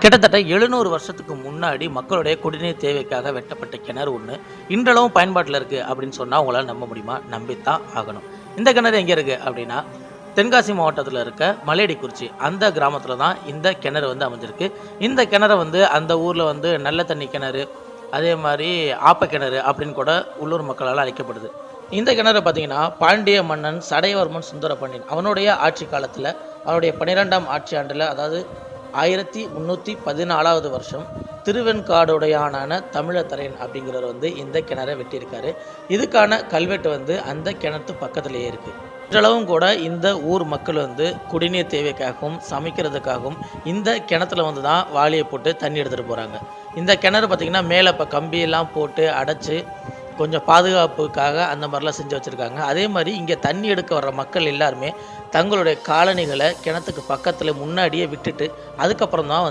கிட்டத்தட்ட 700 வருஷத்துக்கு முன்னாடி மக்களுடைய குடிநீர் தேவைக்காக வெட்டப்பட்ட கிணறு ஒன்று இன்றளவும் பயன்பாட்டில் இருக்குது அப்படின்னு சொன்னால் உங்களால் நம்ப முடியுமா? நம்பித்தான் ஆகணும். இந்த கிணறு எங்கே இருக்குது அப்படின்னா, தென்காசி மாவட்டத்தில் இருக்க மலையடிக்குறிச்சி அந்த கிராமத்தில் தான் இந்த கிணறு அமைஞ்சிருக்கு. இந்த கிணறு அந்த ஊரில் நல்ல தண்ணி கிணறு, அதே மாதிரி ஆப்ப கிணறு அப்படின்னு கூட உள்ளூர் மக்களால் அழைக்கப்படுது. இந்த கிணறு பார்த்தீங்கன்னா, பாண்டிய மன்னன் சடையவர்மன் சுந்தரபாண்டியன் அவனுடைய ஆட்சி காலத்தில், அவருடைய 12ஆம் ஆட்சி ஆண்டில், அதாவது 1314வது வருஷம் திருவெண்காடுடையானான தமிழத்தரையன் அப்படிங்கிறவர் இந்த கிணறை வெட்டியிருக்காரு. இதுக்கான கல்வெட்டு அந்த கிணத்து பக்கத்திலேயே இருக்குது. இன்றளவும் கூட இந்த ஊர் மக்கள் குடிநீர் தேவைக்காகவும் சமைக்கிறதுக்காகவும் இந்த கிணத்துல தான் வாளியை போட்டு தண்ணி எடுத்துகிட்டு போகிறாங்க. இந்த கிணறு பார்த்திங்கன்னா மேலே இப்போ கம்பியெல்லாம் போட்டு அடைச்சி கொஞ்சம் பாதுகாப்புக்காக அந்த மாதிரிலாம் செஞ்சு வச்சுருக்காங்க. அதே மாதிரி இங்கே தண்ணி எடுக்க வர்ற மக்கள் எல்லாருமே தங்களுடைய காலணிகளை கிணத்துக்கு பக்கத்தில் முன்னாடியே விட்டுட்டு அதுக்கப்புறம் தான்